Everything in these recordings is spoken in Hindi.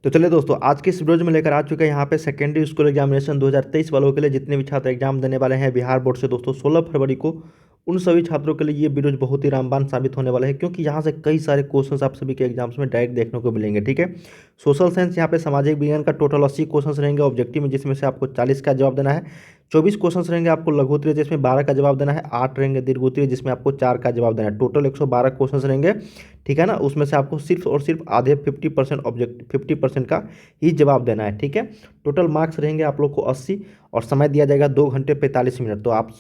तो चलिए दोस्तों, आज के इस वीडियो में लेकर आ चुके हैं यहाँ पे सेकेंडरी स्कूल एग्जामिनेशन 2023 वालों के लिए जितने भी छात्र एग्जाम देने वाले हैं बिहार बोर्ड से दोस्तों 16 फरवरी को, उन सभी छात्रों के लिए ये वीडियो बहुत ही रामबाण साबित होने वाला है, क्योंकि यहाँ से कई सारे क्वेश्चंस आप सभी के एग्जाम्स में डायरेक्ट देखने को मिलेंगे। ठीक है, सोशल साइंस यहाँ पे सामाजिक विज्ञान का टोटल 80 क्वेश्चन रहेंगे ऑब्जेक्टिव में, जिसमें से आपको 40 का जवाब देना है। 24 क्वेश्चन रहेंगे आपको लघु उत्तरीय, जिसमें 12 का जवाब देना है। 8 रहेंगे दीर्घ उत्तरीय, जिसमें आपको 4 का जवाब देना है। टोटल 112 क्वेश्चन रहेंगे। ठीक है ना, उसमें से आपको सिर्फ और सिर्फ आधे 50% ऑब्जेक्ट 50% का ही जवाब देना है। ठीक है, टोटल मार्क्स रहेंगे आप लोग को 80 और समय दिया जाएगा 2 घंटे 45 मिनट। तो आप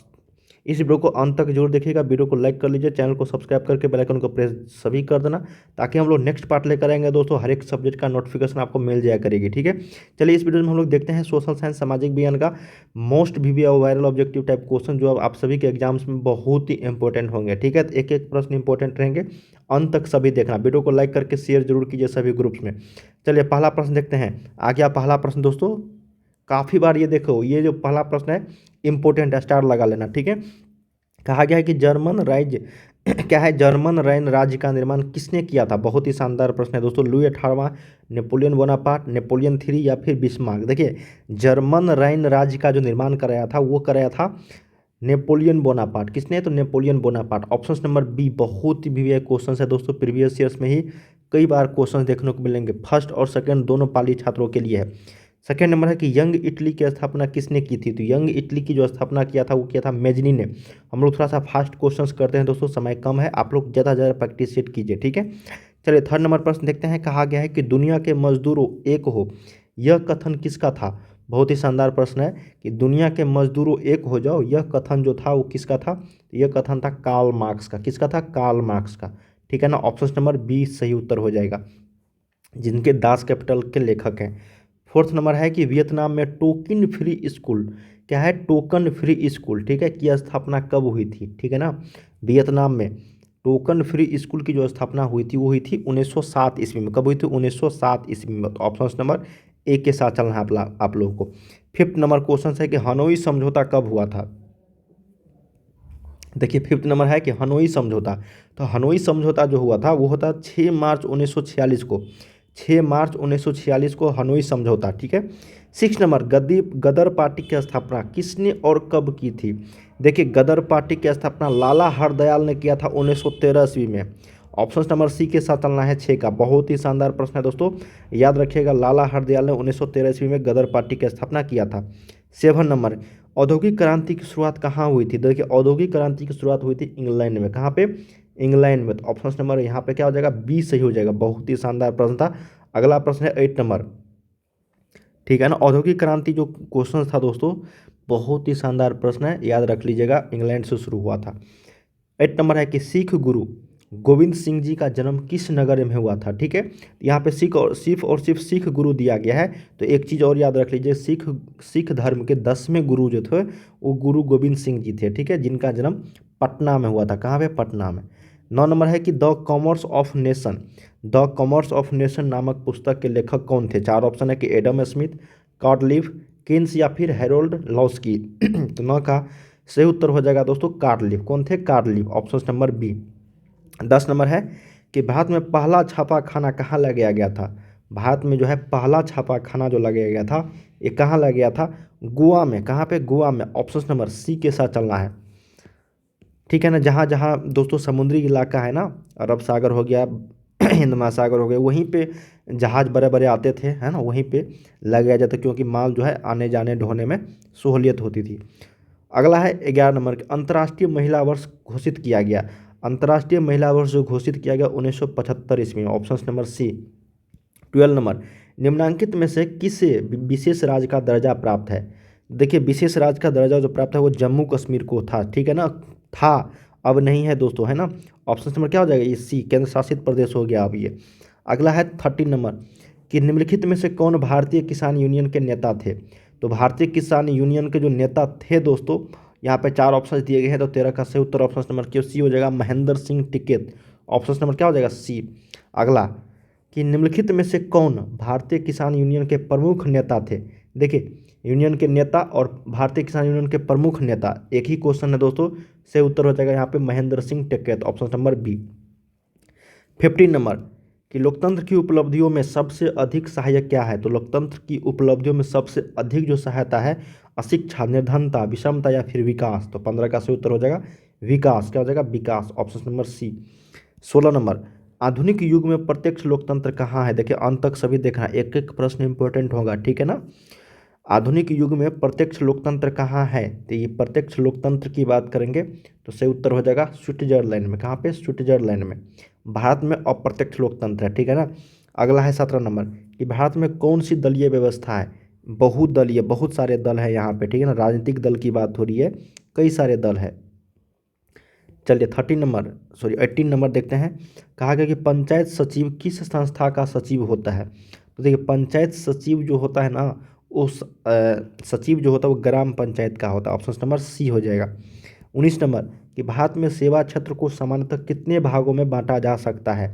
इस वीडियो को अंत तक जरूर देखिएगा। वीडियो को लाइक कर लीजिए, चैनल को सब्सक्राइब करके बेल आइकन को प्रेस सभी कर देना, ताकि हम लोग नेक्स्ट पार्ट लेकर आएंगे दोस्तों। हर एक सब्जेक्ट का नोटिफिकेशन आपको मिल जाया करेगी। ठीक है, चलिए इस वीडियो में हम लोग देखते हैं सोशल साइंस सामाजिक विज्ञान का मोस्ट वीवी और वायरल ऑब्जेक्टिव टाइप क्वेश्चन, जो आप सभी के एग्जाम्स में बहुत ही इंपॉर्टेंट होंगे। ठीक है, एक एक प्रश्न इंपॉर्टेंट रहेंगे, अंत तक सभी देखना। वीडियो को लाइक करके शेयर जरूर कीजिए सभी ग्रुप्स में। चलिए पहला प्रश्न देखते हैं। आ गया पहला प्रश्न दोस्तों। काफ़ी बार ये देखो, ये जो पहला प्रश्न है इंपॉर्टेंट है, स्टार लगा लेना। ठीक है, कहा गया है कि जर्मन राज्य क्या है, जर्मन राइन राज्य का निर्माण किसने किया था। बहुत ही शानदार प्रश्न है दोस्तों। लुई 18वां, नेपोलियन बोनापार्ट, नेपोलियन 3 या फिर बिस्मार्क। देखिए, जर्मन राइन राज्य का जो निर्माण कराया था वो कराया था नेपोलियन बोनापार्ट। किसने, तो Napoleon Bonaparte. Option number B बहुत ही वीवीआई क्वेश्चन है दोस्तों, प्रीवियस ईयर्स में ही कई बार क्वेश्चन देखने को मिलेंगे। फर्स्ट और सेकंड दोनों पाली छात्रों के लिए है। सेकेंड नंबर है कि यंग इटली की स्थापना किसने की थी। तो यंग इटली की जो स्थापना किया था वो किया था मेजनी ने। हम लोग थोड़ा सा फास्ट क्वेश्चंस करते हैं दोस्तों, समय कम है, आप लोग ज़्यादा ज़्यादा प्रैक्टिस सेट कीजिए। ठीक है, चलिए थर्ड नंबर प्रश्न देखते हैं। कहा गया है कि दुनिया के मजदूरों एक हो, यह कथन किसका था। बहुत ही शानदार प्रश्न है कि दुनिया के मजदूरों एक हो जाओ, यह कथन जो था वो किसका था। तो यह कथन था कार्ल मार्क्स का। किसका था, कार्ल मार्क्स का। ठीक है ना, ऑप्शन नंबर बी सही उत्तर हो जाएगा, जिनके दास कैपिटल के लेखक हैं। फोर्थ नंबर है कि वियतनाम में टोकन फ्री स्कूल, क्या है, टोकन फ्री स्कूल, ठीक है, की स्थापना कब हुई थी। ठीक है ना, वियतनाम में टोकन फ्री स्कूल की जो स्थापना हुई थी वो हुई थी 1907 ईस्वी में। कब हुई थी, 1907 ईस्वी में। तो ऑप्शन नंबर ए के साथ चलना है आप लोगों को। फिफ्थ नंबर क्वेश्चन है कि हनोई समझौता कब हुआ था। देखिए फिफ्थ नंबर है कि हनोई समझौता। तो हनोई समझौता जो हुआ था वो होता 6 मार्च 1946 को। 6 मार्च 1946 को हनोई समझौता। ठीक है, सिक्स नंबर गदर पार्टी की स्थापना किसने और कब की थी। देखिए, गदर पार्टी की स्थापना लाला हरदयाल ने किया था 1913 ईस्वी में। ऑप्शन नंबर सी के साथ चलना है 6 का। बहुत ही शानदार प्रश्न है दोस्तों, याद रखिएगा, लाला हरदयाल ने 1913 ईस्वी में गदर पार्टी की स्थापना किया था। 7 नंबर, औद्योगिक क्रांति की शुरुआत कहाँ हुई थी। देखिए, औद्योगिक क्रांति की शुरुआत हुई थी इंग्लैंड में। कहाँ पे, इंग्लैंड में। तो ऑप्शन नंबर यहाँ पे क्या हो जाएगा, बी सही हो जाएगा। बहुत ही शानदार प्रश्न था। अगला प्रश्न है 8 नंबर। ठीक है ना, औद्योगिक क्रांति जो क्वेश्चन था दोस्तों, बहुत ही शानदार प्रश्न है, याद रख लीजिएगा, इंग्लैंड से शुरू हुआ था। 8 नंबर है कि सिख गुरु गोविंद सिंह जी का जन्म किस नगर में हुआ था। ठीक है, यहाँ पे सिर्फ सिख गुरु दिया गया है। तो एक चीज़ और याद रख लीजिए, सिख धर्म के 10वें गुरु जो थे वो गुरु गोविंद सिंह जी थे। ठीक है, जिनका जन्म पटना में हुआ था। कहाँ पे, पटना में। 9 नंबर है कि the commerce of nation, the commerce of nation नामक पुस्तक के लेखक कौन थे। 4 ऑप्शन है कि एडम स्मिथ, कार्डलिफ, केन्स या फिर हैरोल्ड लॉस्की। तो 9 का सही उत्तर हो जाएगा दोस्तों कार्डलिफ। कौन थे, Radcliffe. Option number B. 10 number है कि भारत में पहला छापा खाना कहाँ लगाया गया था। भारत में जो है पहला छापा खाना जो लगाया गया था ये कहाँ लगाया गया था, गोवा में। कहाँ पे, गोवा में। ऑप्शन नंबर सी के साथ चलना है। ठीक है ना, जहाँ जहाँ दोस्तों समुद्री इलाका है ना, अरब सागर हो गया, हिंद महासागर हो गया, वहीं पे जहाज़ बड़े बड़े आते थे, है ना, वहीं पे लगाया जाता, क्योंकि माल जो है आने जाने ढोने में सहूलियत होती थी। अगला है 11 नंबर, अंतर्राष्ट्रीय महिला वर्ष घोषित किया गया। अंतर्राष्ट्रीय महिला वर्ष जो घोषित किया गया 1975 ईस्वी में। Option number C. 12 नंबर, निम्नांकित में से किसे विशेष राज्य का दर्जा प्राप्त है। देखिए, विशेष राज्य का दर्जा जो प्राप्त है वो जम्मू कश्मीर को था। ठीक है ना, था, अब नहीं है दोस्तों, है ना। ऑप्शन नंबर क्या हो जाएगा, ये सी, केंद्र शासित प्रदेश हो गया अब ये। अगला है 13 नंबर कि निम्नलिखित में से कौन भारतीय किसान यूनियन के नेता थे। तो भारतीय किसान यूनियन के जो नेता थे दोस्तों, यहाँ पे 4 ऑप्शन दिए गए हैं। तो 13 का सही उत्तर ऑप्शन नंबर क्यों सी हो जाएगा, महेंद्र सिंह टिकैत। ऑप्शन नंबर क्या हो जाएगा, सी। अगला कि निम्नलिखित में से कौन भारतीय किसान यूनियन के प्रमुख नेता थे। देखिए, यूनियन के नेता और भारतीय किसान यूनियन के प्रमुख नेता एक ही क्वेश्चन है दोस्तों, सही उत्तर हो जाएगा यहाँ पे Mahendra Singh Tikait. Option number B. 15 number कि लोकतंत्र की उपलब्धियों में सबसे अधिक सहायक क्या है, तो लोकतंत्र की उपलब्धियों में सबसे अधिक जो सहायता है अशिक्षा, निर्धनता, विषमता या फिर विकास। तो 15 का सही उत्तर हो जाएगा विकास। क्या हो जाएगा विकास, ऑप्शन नंबर सी। 16 नंबर, आधुनिक युग में प्रत्यक्ष लोकतंत्र कहाँ है। देखिए अंत तक सभी देखना, एक एक प्रश्न इंपॉर्टेंट होगा, ठीक है ना। आधुनिक युग में प्रत्यक्ष लोकतंत्र कहाँ है, तो ये प्रत्यक्ष लोकतंत्र की बात करेंगे तो सही उत्तर हो जाएगा स्विट्जरलैंड में। कहाँ पे, स्विट्जरलैंड में। भारत में अप्रत्यक्ष लोकतंत्र है, ठीक है ना। अगला है 17 नंबर कि भारत में कौन सी दलीय व्यवस्था है। बहुदलीय, बहुत सारे दल है यहाँ पे, ठीक है ना, राजनीतिक दल की बात हो रही है, कई सारे दल है। चलिए 18 नंबर देखते हैं। कहा गया कि पंचायत सचिव किस संस्था का सचिव होता है। तो देखिए पंचायत सचिव जो होता है ना, उस सचिव जो होता है वो ग्राम पंचायत का होता है, ऑप्शन नंबर सी हो जाएगा। 19 नंबर कि भारत में सेवा क्षेत्र को सामान्यतः कितने भागों में बांटा जा सकता है।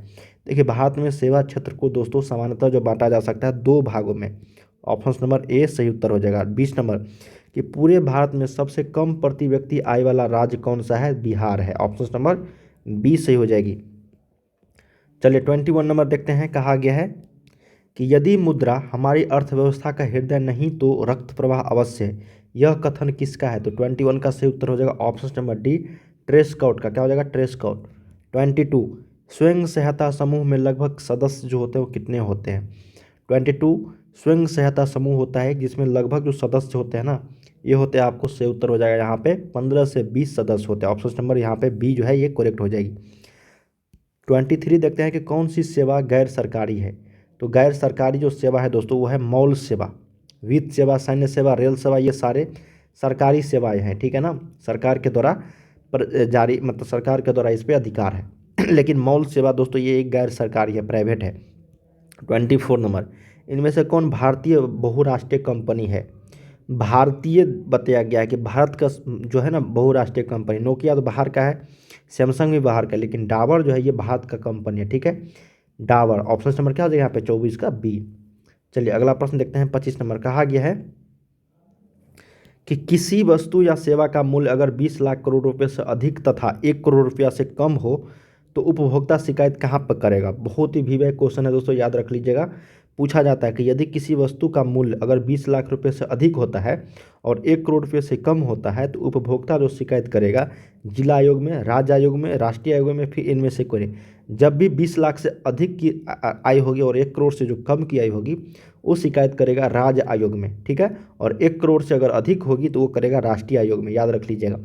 देखिए भारत में सेवा क्षेत्र को दोस्तों सामान्यतः जो बांटा जा सकता है 2 भागों में, ऑप्शन नंबर ए सही उत्तर हो जाएगा। 20 नंबर कि पूरे भारत में सबसे कम प्रति व्यक्ति आय वाला राज्य कौन सा है, बिहार है, ऑप्शन नंबर बी सही हो जाएगी। चलिए 21 नंबर देखते हैं। कहा गया है कि यदि मुद्रा हमारी अर्थव्यवस्था का हृदय नहीं तो रक्त प्रवाह अवश्य है, यह कथन किसका है। तो 21 का सही उत्तर हो जाएगा ऑप्शन नंबर डी, ट्रेस्काउट का। क्या हो जाएगा, ट्रेस्काउट। 22 स्वयं सहायता समूह में लगभग सदस्य जो होते हैं वो कितने होते हैं। 22 स्वयं सहायता समूह होता है जिसमें लगभग जो सदस्य होते हैं ना, ये होते हैं, आपको सही उत्तर हो जाएगा यहाँ पे 15 से 20 सदस्य होते हैं, ऑप्शन नंबर यहाँ पे बी जो है ये करेक्ट हो जाएगी। 23 देखते हैं कि कौन सी सेवा गैर सरकारी है। तो गैर सरकारी जो सेवा है दोस्तों वो है मौल सेवा, वित्त सेवा, सैन्य सेवा, रेल सेवा, ये सारे सरकारी सेवाएं हैं, ठीक है ना, सरकार के द्वारा जारी, मतलब सरकार के द्वारा इस पर अधिकार है लेकिन मौल सेवा दोस्तों ये एक गैर सरकारी है, प्राइवेट है। 24 नंबर, इनमें से कौन भारतीय बहुराष्ट्रीय कंपनी है। भारतीय बताया गया है कि भारत का जो है ना बहुराष्ट्रीय कंपनी, नोकिया तो बाहर का है, सैमसंग भी बाहर का है, लेकिन डाबर जो है ये भारत का कंपनी है, ठीक है, डाबर। ऑप्शन नंबर क्या हो जाएगा यहाँ पे 24 का बी। चलिए अगला प्रश्न देखते हैं 25 नंबर। कहा गया है कि किसी वस्तु या सेवा का मूल्य अगर 20 लाख करोड़ रुपए से अधिक तथा 1 करोड़ रुपया से कम हो तो उपभोक्ता शिकायत कहाँ पर करेगा। बहुत ही विवय क्वेश्चन है दोस्तों, याद रख लीजिएगा। पूछा जाता है कि यदि किसी वस्तु का मूल्य अगर 20 लाख रुपए से अधिक होता है और 1 करोड़ रुपये से कम होता है तो उपभोक्ता जो शिकायत करेगा जिला आयोग में, राज्य आयोग में, राष्ट्रीय आयोग में, फिर इनमें से कोई। जब भी 20 लाख से अधिक की आय होगी और 1 करोड़ से जो कम की आय होगी वो शिकायत करेगा राज्य आयोग में, ठीक है, और 1 करोड़ से अगर अधिक होगी तो वो करेगा राष्ट्रीय आयोग में, याद रख लीजिएगा।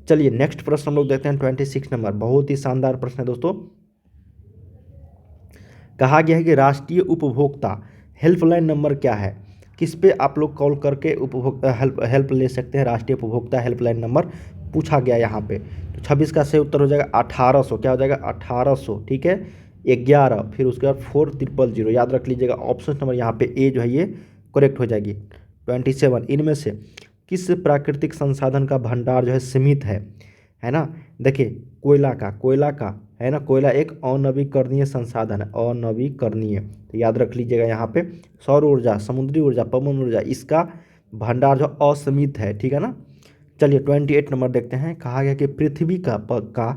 चलिए नेक्स्ट प्रश्न हम लोग देखते हैं 26 नंबर। बहुत ही शानदार प्रश्न है दोस्तों। कहा गया है कि राष्ट्रीय उपभोक्ता हेल्पलाइन नंबर क्या है, किस पे आप लोग कॉल करके उपभोक्ता हेल्प ले सकते हैं। राष्ट्रीय उपभोक्ता हेल्पलाइन नंबर पूछा गया यहाँ पे। तो 26 का सही उत्तर हो जाएगा 1800। क्या हो जाएगा 1800, ठीक है, 11, फिर उसके बाद 4000, याद रख लीजिएगा। ऑप्शन नंबर यहाँ पे ए जो है ये करेक्ट हो जाएगी। 27 इनमें से किस प्राकृतिक संसाधन का भंडार जो है सीमित है ना। देखिए कोयला का है ना, कोयला एक अनवीकरणीय संसाधन है, अनवीकरणीय, तो याद रख लीजिएगा यहाँ पे। सौर ऊर्जा, समुद्री ऊर्जा, पवन ऊर्जा, इसका भंडार जो असीमित है, ठीक है ना। चलिए 28 नंबर देखते हैं। कहा गया कि पृथ्वी का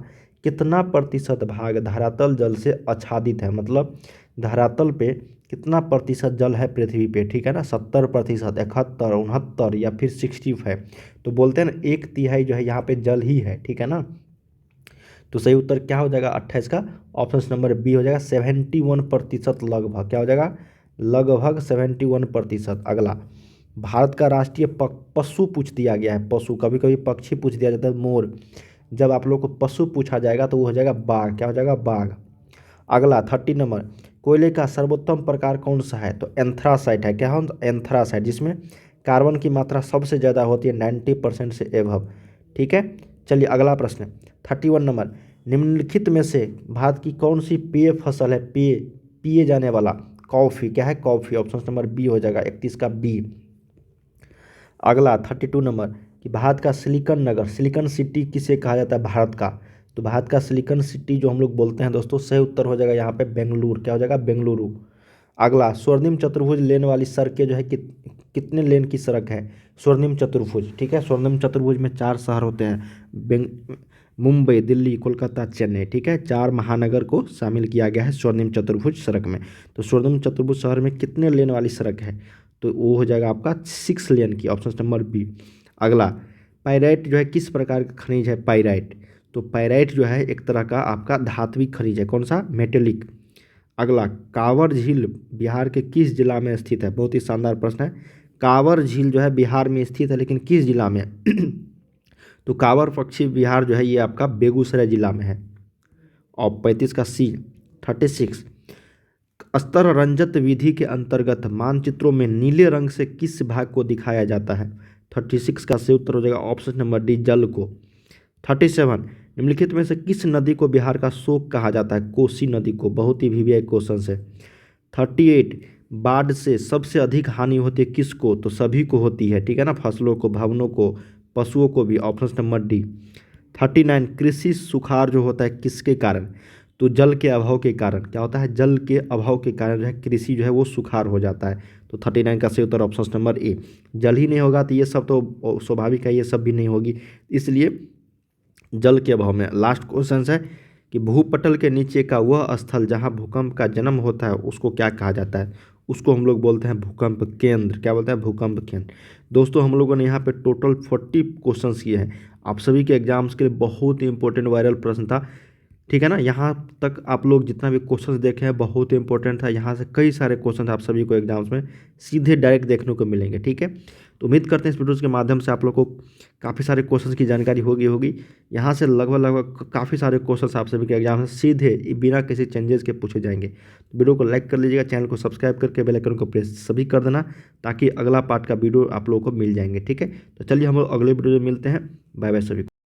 कितना प्रतिशत भाग धरातल जल से आच्छादित है, मतलब धरातल पे कितना प्रतिशत जल है पृथ्वी पे, ठीक है ना, 70%, 71, 69 या फिर 65। तो बोलते हैं ना 1/3 जो है यहाँ पे जल ही है, ठीक है ना। तो सही उत्तर क्या हो जाएगा 28 का, ऑप्शन नंबर बी हो जाएगा 71% लगभग। क्या हो जाएगा लगभग 71%। अगला, भारत का राष्ट्रीय पशु पूछ दिया गया है, पशु, कभी कभी पक्षी पूछ दिया जाता है, मोर। जब आप लोग को पशु पूछा जाएगा तो वो हो जाएगा बाघ। क्या हो जाएगा बाघ। अगला 30 नंबर, कोयले का सर्वोत्तम प्रकार कौन सा है। तो एंथ्रासाइट है। क्या हो, एंथ्रासाइट, जिसमें कार्बन की मात्रा सबसे ज़्यादा होती है 90% से एभव, ठीक है। चलिए अगला प्रश्न 31 नंबर, निम्नलिखित में से भारत की कौन सी पेय फसल है, पिए जाने वाला। कॉफ़ी। क्या है, कॉफ़ी, ऑप्शन नंबर बी हो जाएगा 31 का बी। अगला 32 नंबर कि भारत का सिलिकॉन नगर, सिलिकॉन सिटी किसे कहा जाता है भारत का। तो भारत का सिलिकॉन सिटी जो हम लोग बोलते हैं दोस्तों, सही उत्तर हो जाएगा यहाँ पे बेंगलुरु। क्या हो जाएगा बेंगलुरु। अगला, स्वर्णिम चतुर्भुज लेन वाली सड़कें जो है कितने लेन की सड़क है। स्वर्णिम चतुर्भुज, ठीक है, स्वर्णिम चतुर्भुज में 4 शहर होते हैं, मुंबई, दिल्ली, कोलकाता, चेन्नई, ठीक है। 4 महानगर को शामिल किया गया है स्वर्णिम चतुर्भुज सड़क में। तो स्वर्णिम चतुर्भुज शहर में कितने लेन वाली सड़क है? तो वो हो जाएगा आपका 6 लेन की, ऑप्शन नंबर बी। अगला, पाइराइट जो है किस प्रकार का खनिज है? पाइराइट, तो पाइराइट जो है एक तरह का आपका धात्विक खनिज है। कौन सा? मेटेलिक। अगला, कांवर झील बिहार के किस जिला में स्थित है? बहुत ही शानदार प्रश्न है। कांवर झील जो है बिहार में स्थित है, लेकिन किस जिला में? तो कांवर पक्षी विहार जो है ये आपका बेगूसराय जिला में है। और 35 का सी। 36, स्तर रंजक विधि के अंतर्गत मानचित्रों में नीले रंग से किस भाग को दिखाया जाता है? 36 का सही उत्तर हो जाएगा ऑप्शन नंबर डी, जल को। 37, निम्नलिखित में से किस नदी को बिहार का शोक कहा जाता है? कोसी नदी को। बहुत ही वीवीआई क्वेश्चन है। 38, बाढ़ से सबसे अधिक हानि होती है किसको? तो सभी को होती है, ठीक है ना, फसलों को, भवनों को, पशुओं को भी, ऑप्शन नंबर डी। 39, कृषि सुखाड़ जो होता है किसके कारण? तो जल के अभाव के कारण। क्या होता है? जल के अभाव के कारण जो है कृषि जो है वो सुखाड़ हो जाता है। तो 39 का सही उत्तर ऑप्शन नंबर ए। जल ही नहीं होगा तो ये सब तो स्वाभाविक है, ये सब भी नहीं होगी, इसलिए जल के अभाव में। लास्ट क्वेश्चन है कि भूपटल के नीचे का वह स्थल जहां भूकंप का जन्म होता है उसको क्या कहा जाता है? उसको हम लोग बोलते हैं भूकंप केंद्र। क्या बोलते हैं? भूकंप केंद्र। दोस्तों हम लोगों ने यहाँ पे टोटल 40 क्वेश्चंस किए हैं। आप सभी के एग्जाम्स के लिए बहुत ही इंपॉर्टेंट वायरल प्रश्न था, ठीक है ना। यहाँ तक आप लोग जितना भी क्वेश्चंस देखे हैं बहुत ही इंपॉर्टेंट था। यहाँ से कई सारे क्वेश्चन आप सभी को एग्जाम्स में सीधे डायरेक्ट देखने को मिलेंगे, ठीक है। तो उम्मीद करते हैं इस वीडियोज़ के माध्यम से आप लोग को काफ़ी सारे क्वेश्चंस की जानकारी होगी। यहाँ से लगभग काफ़ी सारे क्वेश्चंस आप सभी के एग्जाम में सीधे बिना किसी चेंजेस के पूछे जाएंगे। तो वीडियो को लाइक कर लीजिएगा, चैनल को सब्सक्राइब करके बेल आइकन को प्रेस सभी कर देना, ताकि अगला पार्ट का वीडियो आप लोगों को मिल जाएंगे, ठीक है। तो चलिए हम लोग अगले वीडियो में मिलते हैं। बाय बाय सभी को।